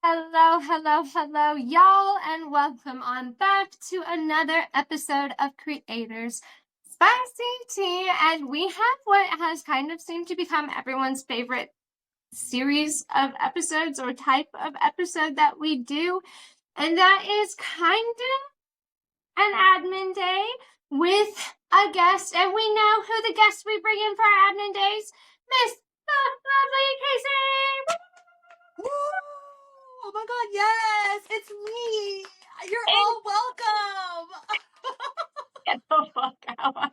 Hello, hello, hello, y'all, and welcome on back to another episode of Creators Spicy Tea. And we have what has kind of seemed to become everyone's favorite series of episodes or type of episode that we do, and that is kind of an admin day with a guest. And we know who the guest we bring in for our admin days, Miss TheLovelyKacy. Woo! Oh my god, yes! It's me! You're all welcome! Get the fuck out.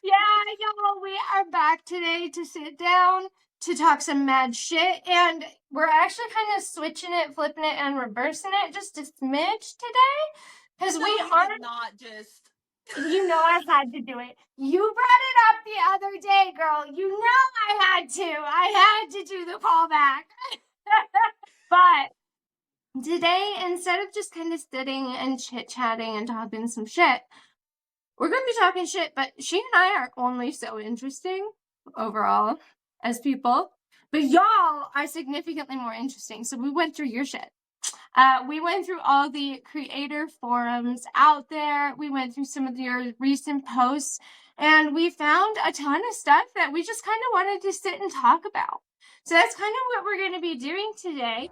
Yeah, y'all, we are back today to sit down to talk some mad shit, and we're actually kind of switching it, flipping it, and reversing it just a smidge today, because No, we you aren't. did not just. You know I had to do it. You brought it up the other day, girl. You know I had to. I had to do the callback. But today, instead of just kind of sitting and chit-chatting and talking some shit, we're going to be talking shit, but she and I are only so interesting overall as people. But y'all are significantly more interesting. So we went through your shit. We went through all the creator forums out there. We went through some of your recent posts, and we found a ton of stuff that we just kind of wanted to sit and talk about. So that's kind of what we're going to be doing today.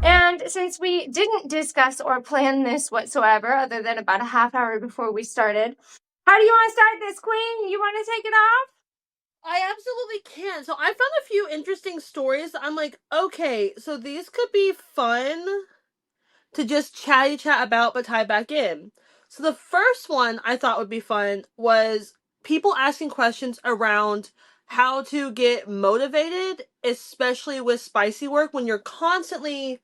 And since we didn't discuss or plan this whatsoever, other than about a half hour before we started, how do you want to start this, Queen? You want to take it off? I absolutely can. So I found a few interesting stories. I'm like, okay, so these could be fun to just chat about, but tie back in. So the first one I thought would be fun was people asking questions around how to get motivated, especially with spicy work when you're constantly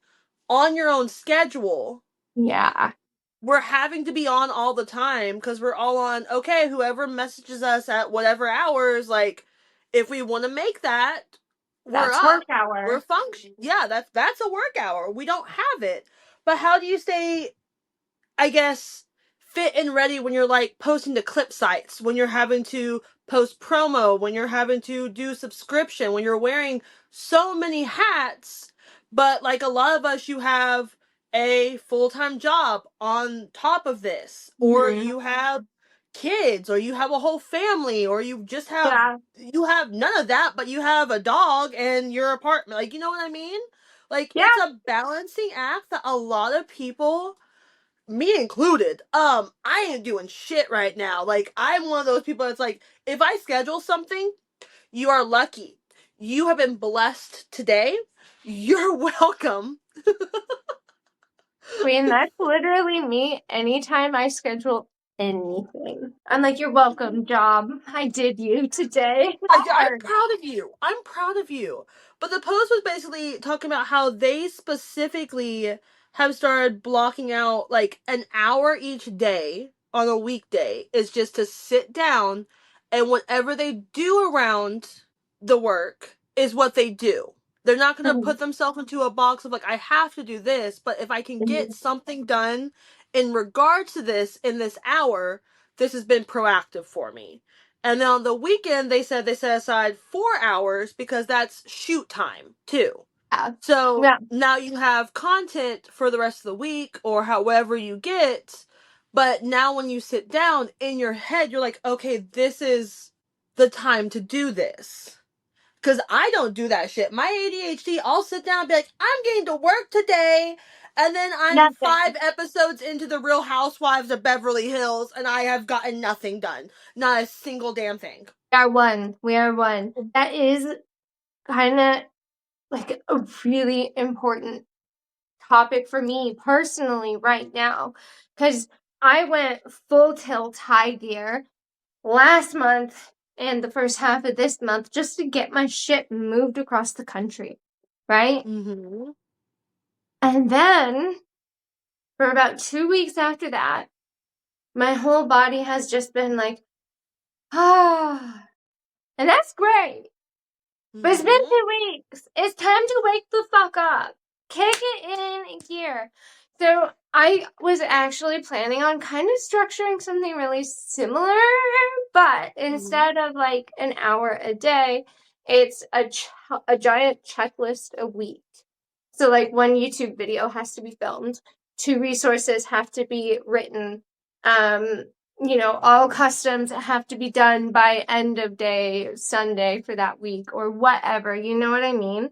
on your own schedule. Yeah. We're having to be on all the time because we're all on, okay, whoever messages us at whatever hours, like, if we want to make that, we're That's up. work hour. We're function. Yeah, that's a work hour. We don't have it. But how do you stay, I guess, fit and ready when you're like posting to clip sites, when you're having to post promo, when you're having to do subscription, when you're wearing so many hats, but like a lot of us, you have a full-time job on top of this, or you have kids, or you have a whole family, or you just have you have none of that, but you have a dog and your apartment. Like, you know what I mean? Like, Yeah. it's a balancing act that a lot of people, me included, I ain't doing shit right now. Like, I'm one of those people that's like, if I schedule something, you are lucky. You have been blessed today. You're welcome. Queen, that's literally me anytime I schedule anything. I'm like, you're welcome, job. I did you today. I'm proud of you. I'm proud of you. But the post was basically talking about how they specifically have started blocking out like an hour each day on a weekday is just to sit down, and whatever they do around the work is what they do. They're not going to put themselves into a box of like, I have to do this, but if I can get something done in regards to this in this hour, this has been proactive for me. And then on the weekend, they said they set aside 4 hours because that's shoot time too. So now you have content for the rest of the week or however you get. But now when you sit down in your head, you're like, okay, this is the time to do this. Because I don't do that shit. My ADHD, I'll sit down and be like, I'm getting to work today. And then I'm 5 episodes into the Real Housewives of Beverly Hills, and I have gotten nothing done. Not a single damn thing. We are one. We are one. That is kind of like a really important topic for me personally right now. Because I went full tilt high gear last month and the first half of this month just to get my shit moved across the country. Right? Mm-hmm. And then for about 2 weeks after that, my whole body has just been like, ah. And that's great. But it's been 2 weeks. It's time to wake the fuck up. Kick it in gear. So I was actually planning on kind of structuring something really similar, but Mhm. instead of like an hour a day, it's a giant checklist a week. So like one YouTube video has to be filmed, two resources have to be written, um, all customs have to be done by end of day Sunday for that week or whatever, you know what I mean?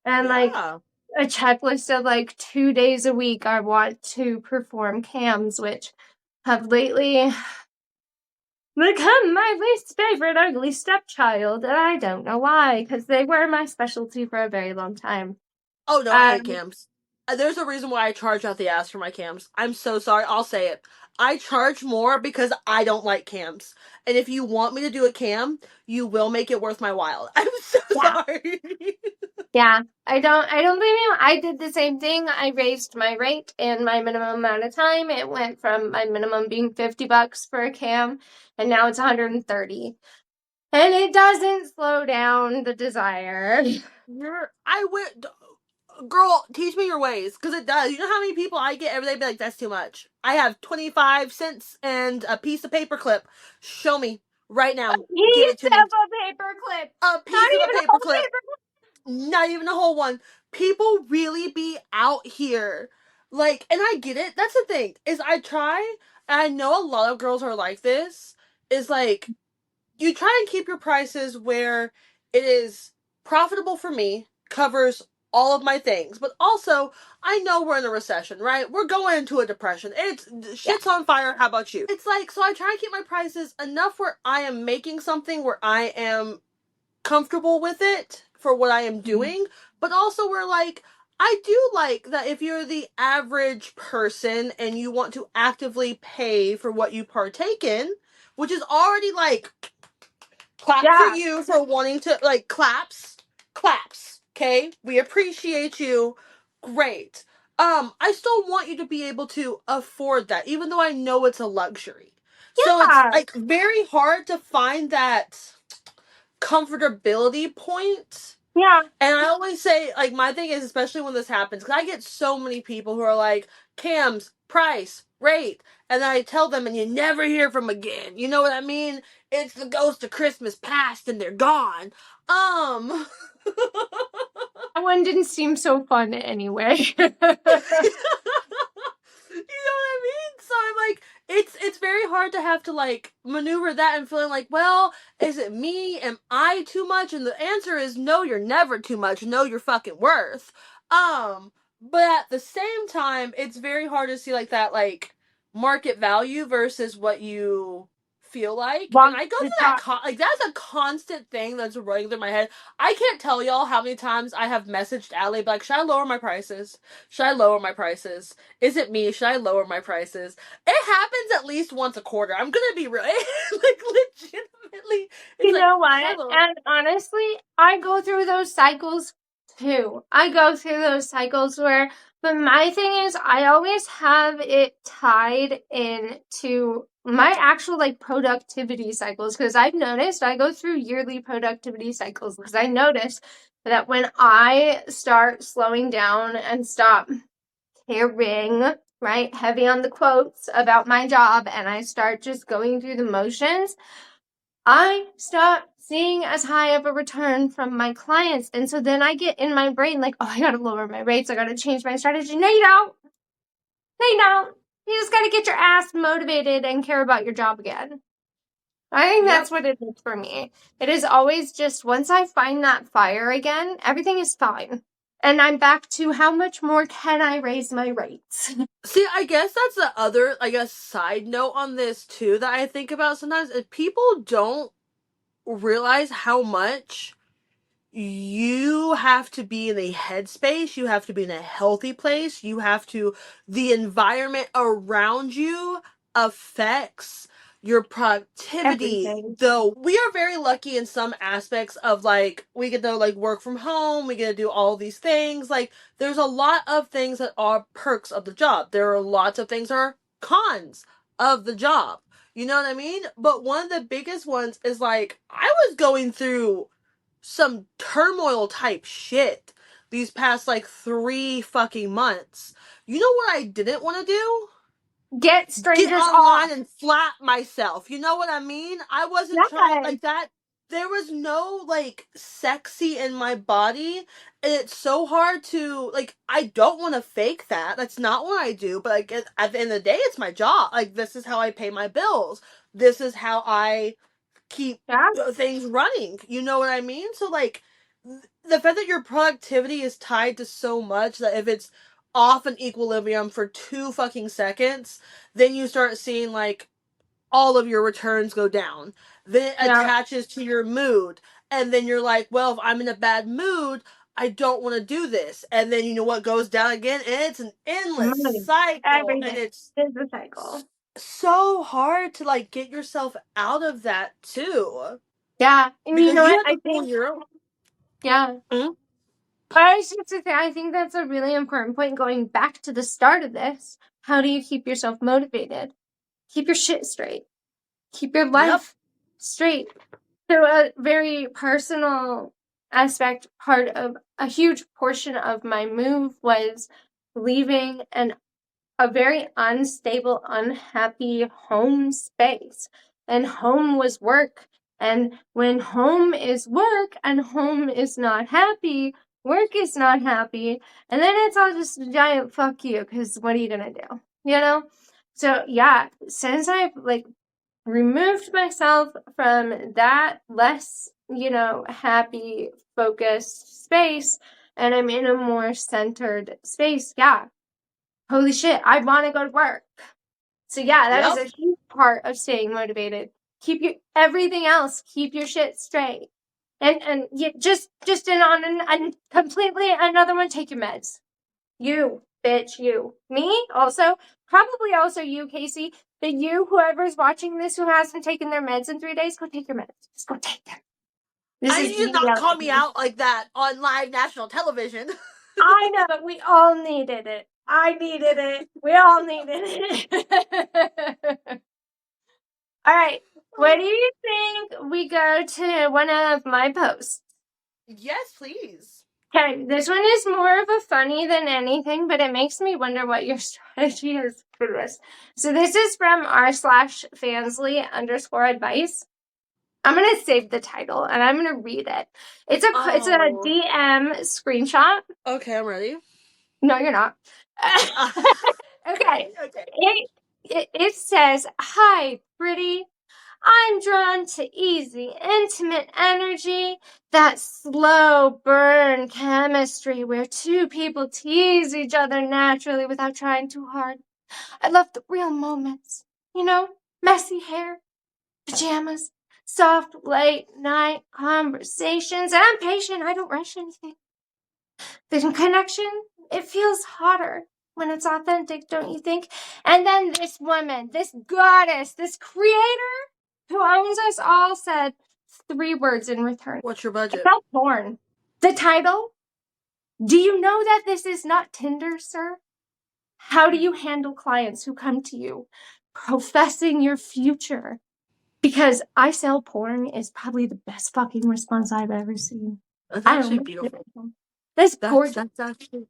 And like Yeah. a checklist of like 2 days a week I want to perform cams, which have lately become my least favorite ugly stepchild, and I don't know why, because they were my specialty for a very long time. Oh no, I hate Um, cams. There's a reason why I charge out the ass for my cams. I'm so sorry. I'll say it. I charge more because I don't like cams. And if you want me to do a cam, you will make it worth my while. I'm so yeah, sorry. yeah. I don't blame you. I did the same thing. I raised my rate and my minimum amount of time. It went from my minimum being $50 for a cam, and now it's 130. And it doesn't slow down the desire. I went, girl, teach me your ways, because it does. You know how many people I get every day be like, that's too much. I have 25 cents and a piece of paper clip. Show me right now. Give it Piece to of me. a paper clip. A Not piece of a even a paper whole clip. paper. Not even a whole one. People really be out here. Like, and I get it. That's the thing. Is I try, and I know a lot of girls are like this, is like you try and keep your prices where it is profitable for me, covers all of my things, but also I know we're in a recession, right? We're going into a depression. It's Yeah. shit's on fire. How about you? It's like, so I try and keep my prices enough where I am making something where I am comfortable with it for what I am doing, but also we're like, I do like that if you're the average person and you want to actively pay for what you partake in, which is already like clap for Yeah. you for wanting to like claps, okay? We appreciate you. Great. I still want you to be able to afford that even though I know it's a luxury. So it's Yeah. like very hard to find that comfortability point. Yeah. And I always say, like, my thing is, especially when this happens, because I get so many people who are like, cams, price, rate. And then I tell them, and you never hear from again. You know what I mean? It's the ghost of Christmas past, and they're gone. That one didn't seem so fun anyway. You know what I mean? So I'm like, it's very hard to have to like maneuver that and feeling like, well, is it me? Am I too much? And the answer is no, you're never too much. Know your fucking worth. But at the same time, it's very hard to see like that like market value versus what you feel like. And Want I go to through that talk? like that's a constant thing that's running through my head. I can't tell y'all how many times I have messaged Allie like, should I lower my prices? Should I lower my prices? Is it me? Should I lower my prices? It happens at least once a quarter. I'm gonna be real. Like legitimately, it's You like, know should I what? lower? And honestly, I go through those cycles too. I go through those cycles where, but my thing is, I always have it tied into my actual like productivity cycles because I've noticed I go through yearly productivity cycles because I notice that when I start slowing down and stop caring, right, heavy on the quotes about my job and I start just going through the motions, I stop seeing as high of a return from my clients. And so then I get in my brain like, oh, I gotta lower my rates. I gotta change my strategy. No, you don't. No, you don't. You just gotta get your ass motivated and care about your job again. I think that's Yep. what it is for me. It is always just once I find that fire again, everything is fine. And I'm back to how much more can I raise my rates? See, I guess that's the other, I guess, side note on this too that I think about sometimes. Is people don't realize how much you have to be in a headspace, you have to be in a healthy place, you have to, the environment around you affects your productivity. Everything. Though we are very lucky in some aspects of like we get to like work from home, we get to do all these things. Like there's a lot of things that are perks of the job. There are lots of things that are cons of the job. You know what I mean? But one of the biggest ones is like I was going through some turmoil type shit. these past like 3 fucking months. You know what I didn't want to do? Get Get strangers off. online and flap myself. You know what I mean? I wasn't trying Yes. like that. There was no like sexy in my body, and it's so hard to like. I don't want to fake that. That's not what I do. But like at the end of the day, it's my job. Like this is how I pay my bills. This is how I keep Yeah. things running. You know what I mean? So like the fact that your productivity is tied to so much that if it's off an equilibrium for 2 fucking seconds, then you start seeing like all of your returns go down. Then it Yeah. attaches to your mood. And then you're like, well, if I'm in a bad mood, I don't want to do this. And then you know what goes down again? And it's an endless Money. cycle. And Everything it's is a cycle. so hard to like get yourself out of that too. Yeah. And you Because know you what? have I to pull think, your own. yeah. Mhm. But I should say, I think that's a really important point going back to the start of this. How do you keep yourself motivated? Keep your shit straight. Keep your Yep. life straight. So a very personal aspect, part of a huge portion of my move was leaving a very unstable, unhappy home space. And home was work. And when home is work and home is not happy, work is not happy. And then it's all just a giant fuck you, because what are you going to do? You know? So yeah, since I've like removed myself from that less, happy, focused space, and I'm in a more centered space, yeah, holy shit, I want to go to work. So yeah, that is Yep. a huge part of staying motivated. Keep your everything else, keep your shit straight. And you just in on an completely another one, take your meds. You, bitch, you. Me, also. Probably also you, Casey. But you, whoever's watching this who hasn't taken their meds in 3 days, go take your meds. Just go take them. This I is need you to not call me reality. out like that on live national television. I know, but we all needed it. I needed it. We all needed it. All right. What do you think we go to one of my posts? Yes, please. Okay, this one is more of a funny than anything, but it makes me wonder what your strategy is for this. So this is from r/Fansley_advice. I'm gonna save the title and I'm gonna read it. It's a Oh. DM screenshot. Okay, I'm ready. No, you're not. Okay. Okay. It says, "Hi, pretty. I'm drawn to easy, intimate energy, that slow burn chemistry where two people tease each other naturally without trying too hard. I love the real moments, messy hair, pajamas, soft late night conversations, and I'm patient. I don't rush anything. The connection, it feels hotter when it's authentic, don't you think? And then this woman, this goddess, this creator who owns us all said 3 words in return. What's your I budget? felt porn. The title, do you know that this is not Tinder, sir? How do you handle clients who come to you professing your future? Because I sell porn is probably the best fucking response I've ever seen. That's I actually don't beautiful. know. That's That's gorgeous. that's actually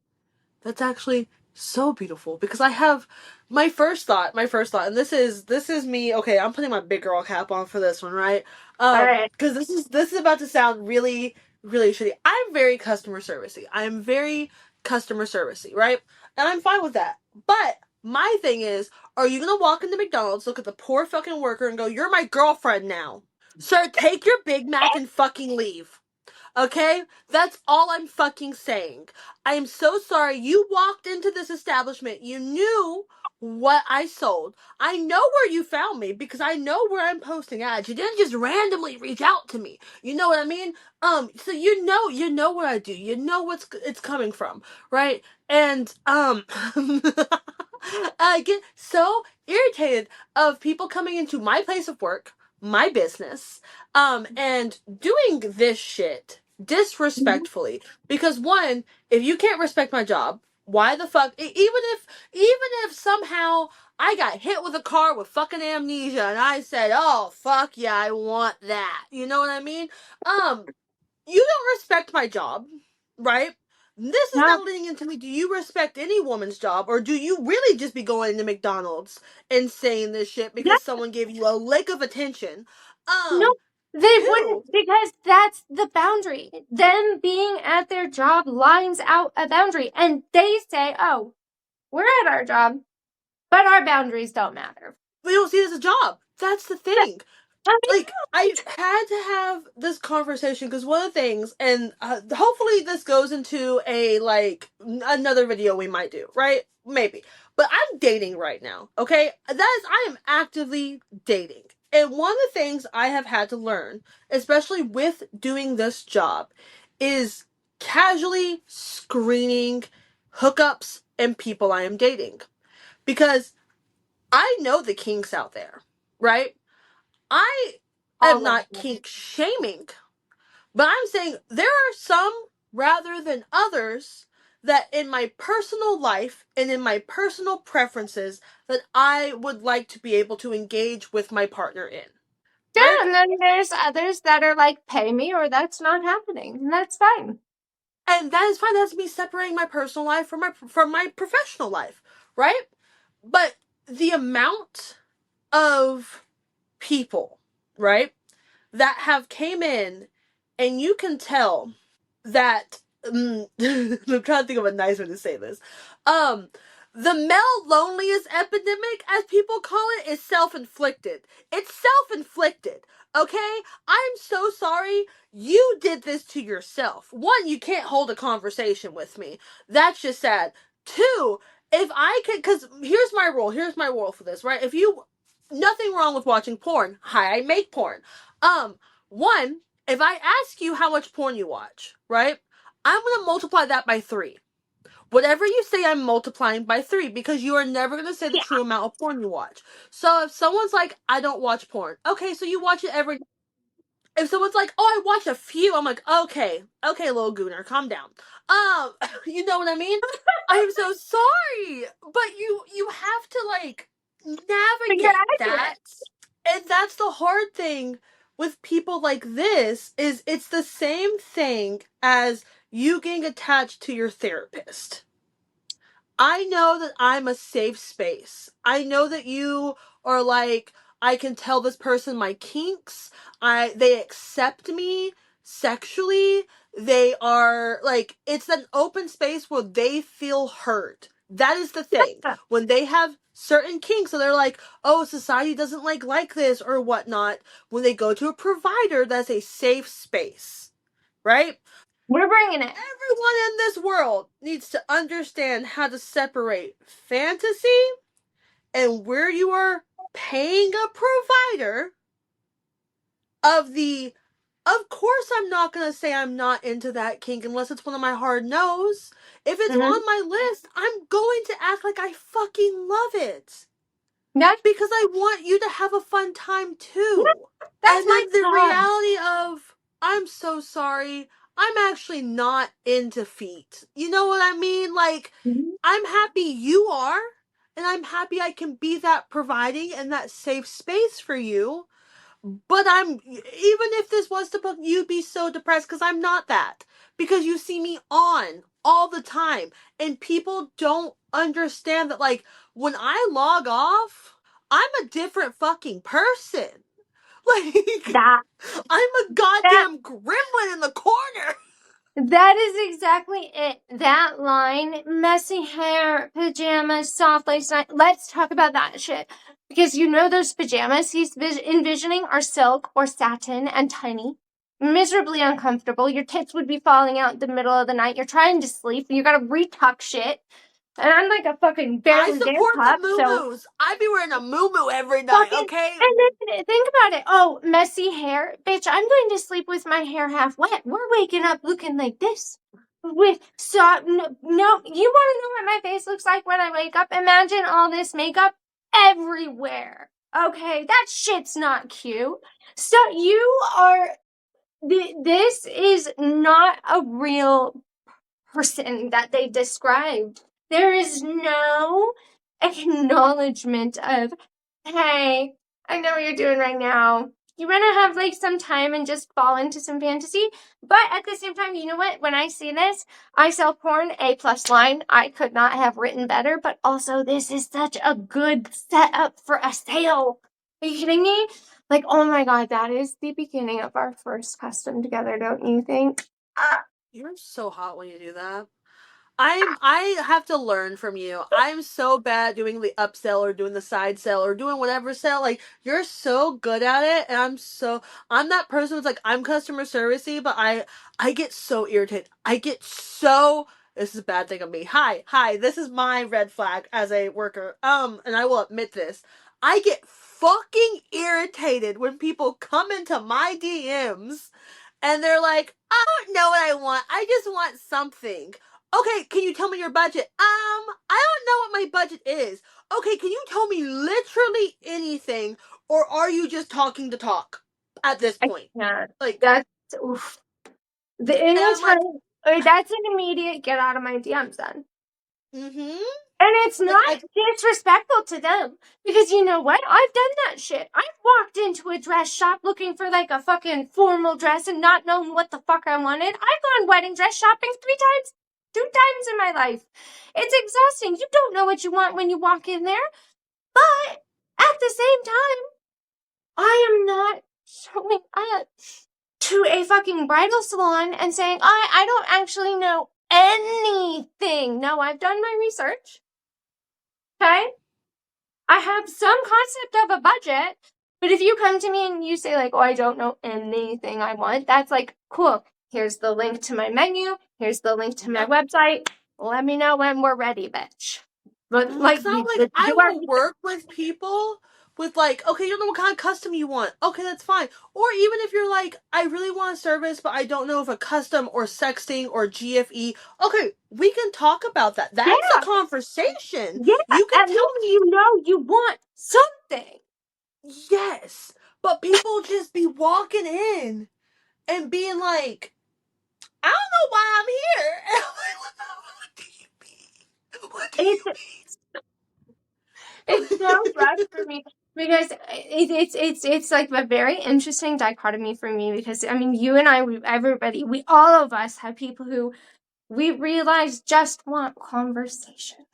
That's actually so beautiful because I have my first thought, and this is me. Okay, I'm putting my big girl cap on for this one, right? All right. Because this is about to sound really, really shitty. I'm very customer servicey. I'm very customer servicey, right? And I'm fine with that. But my thing is, are you gonna walk into McDonald's, look at the poor fucking worker, and go, "You're my girlfriend now, sir? Take your Big Mac and fucking leave." Okay? That's all I'm fucking saying. I am so sorry. You walked into this establishment. You knew what I sold. I know where you found me because I know where I'm posting ads. You didn't just randomly reach out to me. You know what I mean? So you know what I do. You know what's it's coming from, right? And I get so irritated of people coming into my place of work, my business, and doing this shit Mhm. disrespectfully. Because one, if you can't respect my job, why the fuck? Even if somehow I got hit with a car with fucking amnesia and I said, "Oh fuck yeah, I want that," you know what I mean? You don't respect my job, right? This is Yeah. now leading into me. Do you respect any woman's job, or do you really just be going to McDonald's and saying this shit Yeah. because someone gave you a lick of attention? No, they Two, wouldn't, because that's the boundary. Them being at their job lines out a boundary, and they say, "Oh, we're at our job, but our boundaries don't matter." we don't see it as a job. That's the But, thing. I mean, Like, I had to have this conversation because one of the things, and hopefully this goes into a another video we might do, right? Maybe. But I'm dating right now, okay? I am actively dating. And one of the things I have had to learn, especially with doing this job, is casually screening hookups and people I am dating. Because I know the kinks out there, right? I am all of not them. kink shaming, but I'm saying there are some rather than others that in my personal life and in my personal preferences that I would like to be able to engage with my partner in. Yeah, Right? and then there's others that are like, "Pay me," or "That's not happening," and that's fine. And that is fine. That's me separating my personal life from my professional life, right? But the amount of people, right, that have came in and you can tell that I'm trying to think of a nice way to say this. Um, the male loneliness epidemic, as people call it, is self-inflicted. It's self-inflicted. Okay? I'm so sorry. You did this to yourself. One, you can't hold a conversation with me. That's just sad. Two, if I could, because here's my rule. Here's my rule for this, right? If you, nothing wrong with watching porn. Hi, I make porn. One, if I ask you how much porn you watch, right? I'm going to multiply that by 3. Whatever you say, I'm multiplying by 3 because you are never going to say the Yeah. true amount of porn you watch. So if someone's like, I don't watch porn. Okay, so you watch it every. If someone's like, oh, I watch a few, I'm like, okay, little gooner, calm down. You know what I mean? I'm so sorry, but you have to like Figure navigate out that, it. and that's the hard thing with people like this is it's the same thing as you getting attached to your therapist. I know that I'm a safe space. I know that you are like, I can tell this person my kinks. They accept me sexually. They are like, it's an open space where they feel heard. That is the thing. Yeah. When they have certain kinks, so they're like, oh, society doesn't like this or whatnot. When they go to a provider, that's a safe space, right? We're bringing it. Everyone in this world needs to understand how to separate fantasy and where you are paying a provider of course I'm not going to say I'm not into that kink unless it's one of my hard no's. If it's Mm-hmm. on my list, I'm going to act like I fucking love it. That's Because I want you to have a fun time too. that's And my then the job. reality of, I'm so sorry, I'm actually not into feet. You know what I mean? Like, Mhm. I'm happy you are, and I'm happy I can be that providing and that safe space for you. But even if this was to book, you'd be so depressed because I'm not that. Because you see me on all the time. And people don't understand that, like, when I log off, I'm a different fucking person. Like, That I'm a that goddamn gremlin in the corner. that is exactly it. That line, messy hair, pajamas, soft lace night. Let's talk about that shit. Because you know those pajamas he's envisioning are silk or satin and tiny. Miserably uncomfortable. Your tits would be falling out in the middle of the night. You're trying to sleep. You gotta retuck shit. And I'm like a fucking I barely there support the pup, so moo-moos. I be wearing a moo-moo every night, fucking, okay? and then think about it. Oh, messy hair. Bitch, I'm going to sleep with my hair half wet. We're waking up looking like this. With soft, no, you want to know what my face looks like when I wake up? Imagine all this makeup everywhere. Okay, that shit's not cute. So you are, this is not a real person that they described. There is no acknowledgement of, hey, I know what you're doing right now. you're gonna have like some time and just fall into some fantasy. But at the same time, you know what? When I see this, I sell porn, A+ line. I could not have written better, but also this is such a good setup for a sale. Are you kidding me? Like, oh my god, that is the beginning of our first custom together, don't you think? You're so hot when you do that. I have to learn from you. I'm so bad at doing the upsell or doing the side sell or doing whatever sell. Like, you're so good at it, and I'm that person who's like, I'm customer servicey, but I get so irritated. I get so, this is a bad thing of me. Hi, this is my red flag as a worker. And I will admit this. I get fucking irritated when people come into my DMs and they're like, I don't know what I want. I just want something. Okay, can you tell me your budget? I don't know what my budget is. Okay, can you tell me literally anything, or are you just talking to talk at this I point? can't. Like, That's oof. The and I'm like, anytime that's an immediate get out of my DMs then. mm-hmm. And it's Like, not disrespectful to them. Because you know what? I've done that shit. I've walked into a dress shop looking for like a fucking formal dress and not knowing what the fuck I wanted. I've gone wedding dress shopping 2 times in my life. It's exhausting. You don't know what you want when you walk in there. But at the same time, I am not showing up to a fucking bridal salon and saying, I don't actually know anything. No, I've done my research. Okay? I have some concept of a budget, but if you come to me and you say like, oh, I don't know anything I want, that's like, cool. Here's the link to my menu. Here's the link to my website. Let me know when we're ready, bitch. But like, it's not like do I our will work with people with like, okay, you don't know what kind of custom you want. Okay, that's fine. Or even if you're like, I really want a service, but I don't know if a custom or sexting or GFE. Okay, we can talk about that. That's a yeah, conversation. yeah. You can At tell least me you know you want something. yes, but people just be walking in and being like, I don't know why I'm here. And I'm like, what do you mean? What do It's you mean? it's so rough for me because it's like a very interesting dichotomy for me because I mean you and I everybody we all of us have people who we realize just want conversation.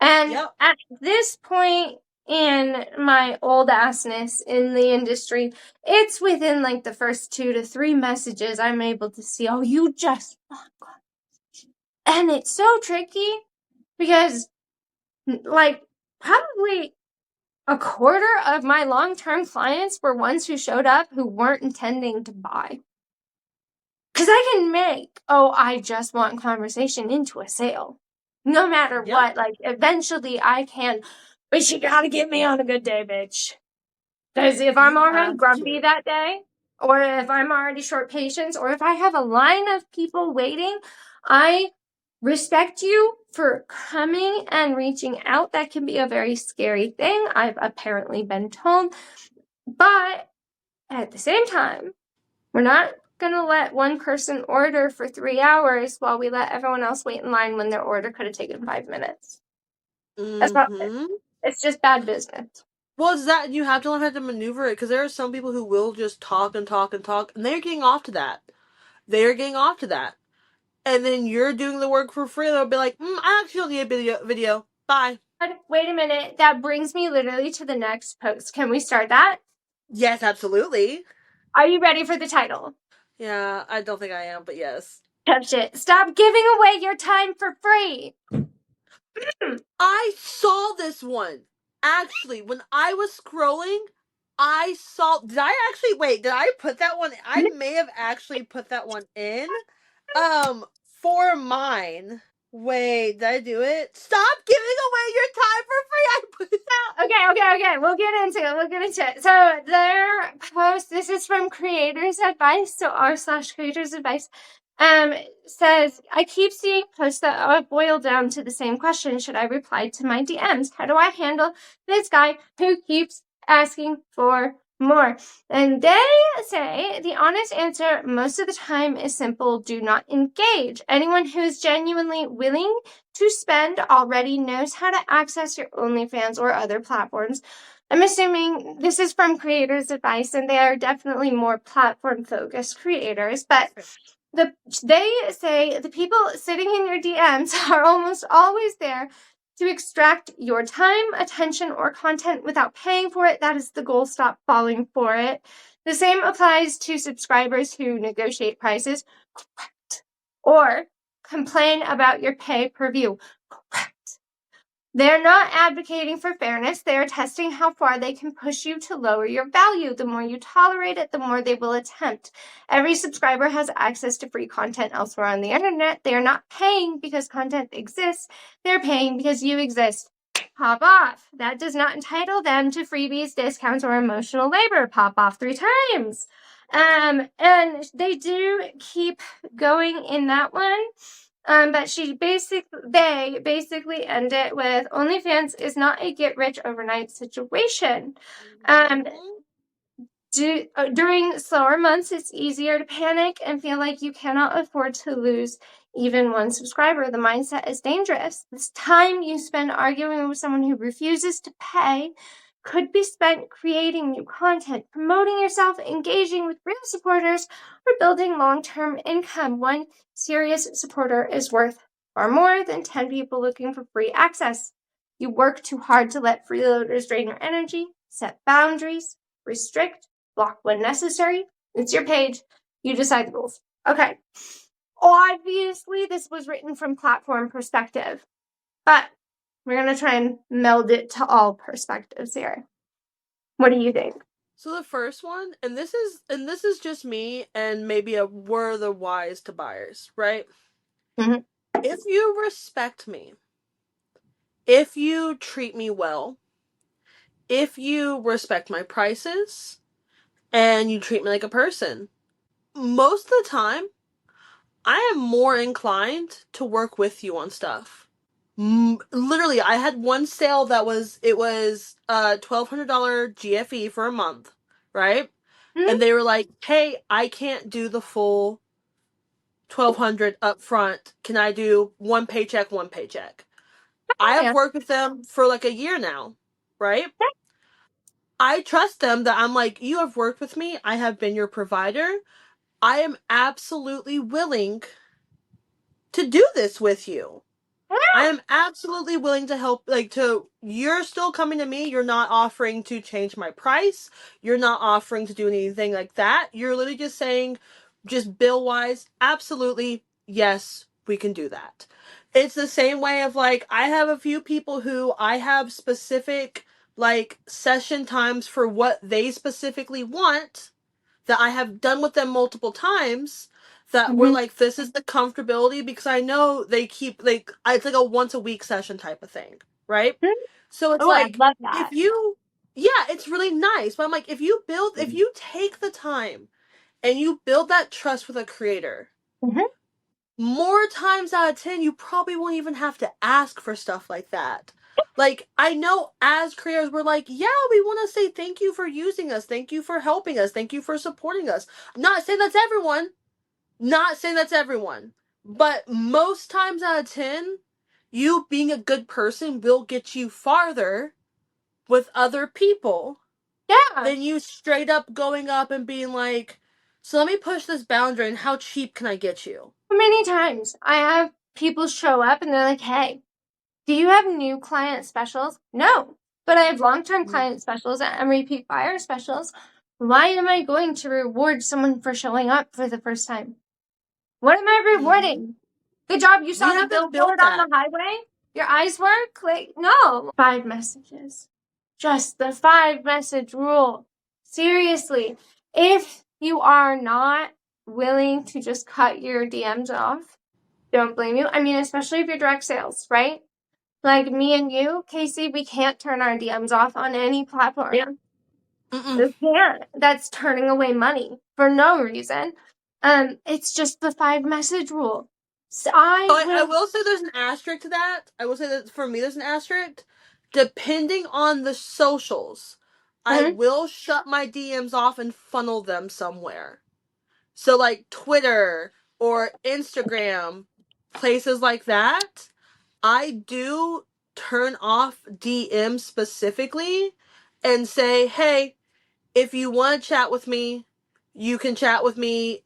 And Yep. at this point in my old assness in the industry, it's within like the first 2 to 3 messages I'm able to see, oh, you just want conversation. And it's so tricky because like probably a quarter of my long-term clients were ones who showed up who weren't intending to buy. Because I can make, oh, I just want conversation into a sale. No matter Yep. what, like, eventually I can, but you gotta get me on a good day, bitch. Because if I'm You already have grumpy to. that day, or if I'm already short patience, or if I have a line of people waiting, I respect you for coming and reaching out. That can be a very scary thing. I've apparently been told. But at the same time, we're not gonna let one person order for 3 hours while we let everyone else wait in line when their order could have taken 5 minutes. That's not it. Mm-hmm. It's just bad business. Well, it's that you have to learn how to maneuver it because there are some people who will just talk and talk and talk, and they're getting off to that. They're getting off to that, and then you're doing the work for free. They'll be like, I actually don't need a video. Bye. But wait a minute. That brings me literally to the next post. Can we start that? Yes, absolutely. Are you ready for the title? Yeah, I don't think I am, but yes. Touch it. Stop giving away your time for free. I saw this one. Actually, when I was scrolling, I saw. Did I actually wait? Did I put that one? I may have actually put that one in. For mine. Wait, did I do it? Stop giving away your time for free. I put it. Okay. We'll get into it. So their post, this is from Creators Advice, so r/Creators Advice, says, I keep seeing posts that boil down to the same question. Should I reply to my DMs? How do I handle this guy who keeps asking for more? And they say the honest answer most of the time is simple: do not engage. Anyone who is genuinely willing to spend already knows how to access your OnlyFans or other platforms. I'm assuming this is from Creators Advice, and they are definitely more platform-focused creators, but they say the people sitting in your DMs are almost always there to extract your time, attention, or content without paying for it. That is the goal. Stop falling for it. The same applies to subscribers who negotiate prices or complain about your pay per view. They're not advocating for fairness. They are testing how far they can push you to lower your value. The more you tolerate it, the more they will attempt. Every subscriber has access to free content elsewhere on the internet. They are not paying because content exists. They're paying because you exist. Pop off. That does not entitle them to freebies, discounts, or emotional labor. Pop off 3 times. And they do keep going in that one. But they basically end it with OnlyFans is not a get rich overnight situation. During slower months, it's easier to panic and feel like you cannot afford to lose even one subscriber. The mindset is dangerous. This time you spend arguing with someone who refuses to pay could be spent creating new content, promoting yourself, engaging with real supporters, or building long-term income. One serious supporter is worth far more than 10 people looking for free access. You work too hard to let freeloaders drain your energy, set boundaries, restrict, block when necessary. It's your page. You decide the rules. Okay. Obviously, this was written from platform perspective, but we're going to try and meld it to all perspectives here. What do you think? So the first one, and this is just me and maybe a word of wise to buyers, right? Mhm. If you respect me, if you treat me well, if you respect my prices, and you treat me like a person, most of the time, I am more inclined to work with you on stuff. Literally, I had one sale that was $1,200 GFE for a month, right? Mhm. And they were like, "Hey, I can't do the full 1,200 up front. Can I do one paycheck, one paycheck?" I have Yeah. worked with them for like a year now, right? I trust them that I'm like, "You have worked with me. I have been your provider. I am absolutely willing to do this with you. I am absolutely willing to help, you're still coming to me. You're not offering to change my price. You're not offering to do anything like that. You're literally just saying, just bill wise, absolutely, yes, we can do that." It's the same way of I have a few people who I have specific, session times for what they specifically want that I have done with them multiple times that we're Mhm. like, this is the comfortability because I know they keep it's like a once a week session type of thing, right? Mhm. So it's Oh, I like love if that. you yeah, it's really nice. But I'm like, if you take the time and you build that trust with a creator, Mhm. more times out of 10, you probably won't even have to ask for stuff like that. I know as creators, we're like, yeah, we want to say thank you for using us. Thank you for helping us. Thank you for supporting us. Not saying that's everyone. Not saying that's everyone. But most times out of 10, you being a good person will get you farther with other people Yeah. than you straight up going up and being like, so let me push this boundary and how cheap can I get you? Many times I have people show up and they're like, hey, do you have new client specials? No, but I have long-term client specials and repeat buyer specials. Why am I going to reward someone for showing up for the first time? What am I Mm-hmm. rewarding? Good job. You We saw the haven't built billboard on that. the highway? Your eyes were click. No. 5 messages. Just the 5 message rule. Seriously. If you are not willing to just cut your DMs off, don't blame you. I mean, especially if you're direct sales, right? Like me and you, Casey, we can't turn our DMs off on any platform. Yeah. Mm-mm. We can't. That's turning away money for no reason. It's just the 5 message rule. So I will say there's an asterisk to that. I will say that for me, there's an asterisk. Depending on the socials, I Mhm. will shut my DMs off and funnel them somewhere. So, like Twitter or Instagram, places like that, I do turn off DMs specifically and say, hey, if you want to chat with me, you can chat with me,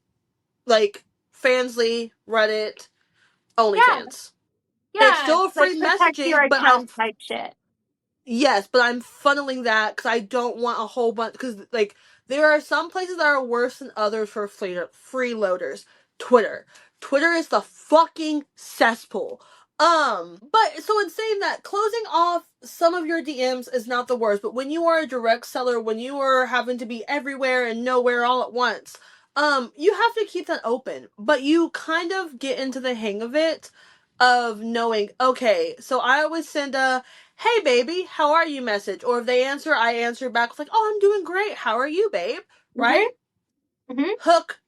like, Fansly, Reddit, Yeah. OnlyFans. It's Yeah. still a Like free protect your messaging, but account type shit. yes, but I'm funneling that because I don't want a whole bunch. Because, like, there are some places that are worse than others for freeloaders. Twitter. Twitter is the fucking cesspool. But so in saying that, closing off some of your DMs is not the worst. But when you are a direct seller, when you are having to be everywhere and nowhere all at once, you have to keep that open. But you kind of get into the hang of it, of knowing, okay, so I always send a hey baby, how are you message. Or if they answer, I answer back with like, oh, I'm doing great. How are you, babe? Right? Mm-hmm. Mm-hmm. Hook.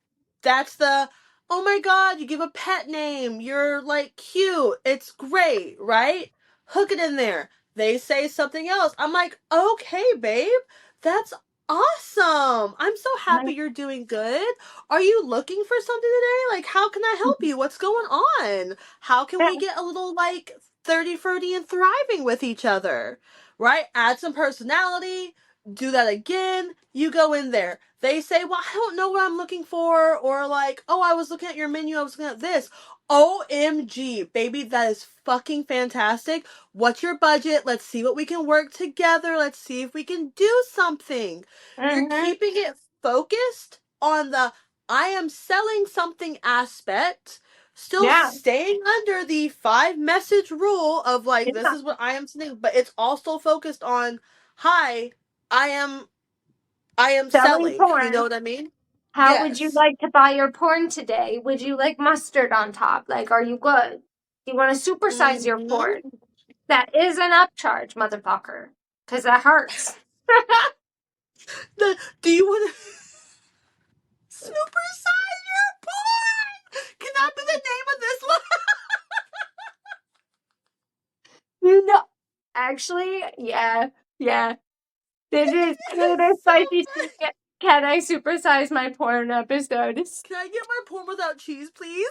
That's the, oh my god, you give a pet name. You're like cute. It's great, right? Hook it in there. They say something else. I'm like, okay, babe, that's awesome. I'm so happy you're doing good. Are you looking for something today? Like, how can I help you? What's going on? How can Yeah. we get a little like 30 and thriving with each other? Right? Add some personality. Do that again. You go in there. They say, well, I don't know what I'm looking for. Or like, oh, I was looking at your menu. I was looking at this. OMG, baby, that is fucking fantastic. What's your budget? Let's see what we can work together. Let's see if we can do something. You're Mm-hmm. keeping it focused on the I am selling something aspect, still Yeah. staying under the 5 message rule of like, this Yeah. is what I am saying, but it's also focused on, hi, I am Selling selling. You know porn. what I mean? How would you Yes. like to buy your porn today? Would you like mustard on top? Like, are you good? Do you want to supersize your porn? Mm-hmm. That is an upcharge, motherfucker. Because that hurts. Do you want to super size your porn? Can that be the name of this one? No. Actually, yeah. Yeah. This is Creator So Spicy good. Can I supersize my porn episodes? Can I get my porn without cheese, please?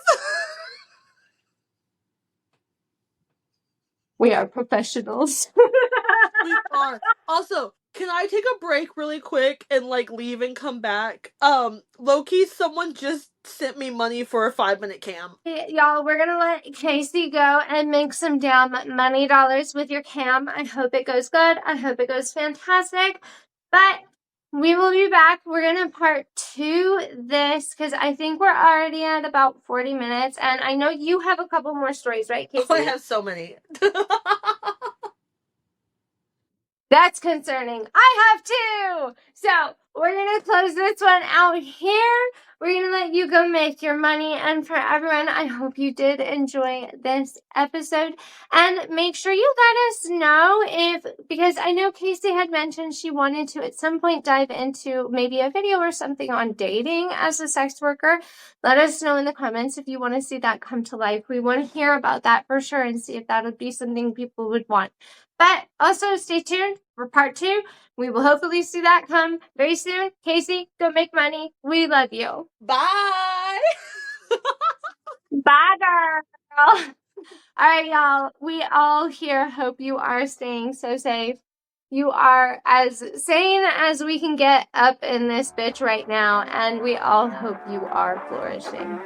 We are professionals. We are. Also, can I take a break really quick and like leave and come back? Low key, someone just sent me money for a 5 minute cam. Y'all, we're gonna let Kacy go and make some damn money dollars with your cam. I hope it goes good. I hope it goes fantastic. But we will be back. We're gonna part 2 this because I think we're already at about 40 minutes. And I know you have a couple more stories, right, Oh, I Kacy? have so many. That's concerning. I have two. So we're going to close this one out here. We're going to let you go make your money. And for everyone, I hope you did enjoy this episode. And make sure you let us know if, because I know Kacy had mentioned she wanted to at some point dive into maybe a video or something on dating as a sex worker. Let us know in the comments if you want to see that come to life. We want to hear about that for sure and see if that would be something people would want. But also stay tuned for part 2. We will hopefully see that come very soon. Kacy, go make money. We love you. Bye. Bye, girl. All right, y'all. We all here hope you are staying so safe. You are as sane as we can get up in this bitch right now, and we all hope you are flourishing.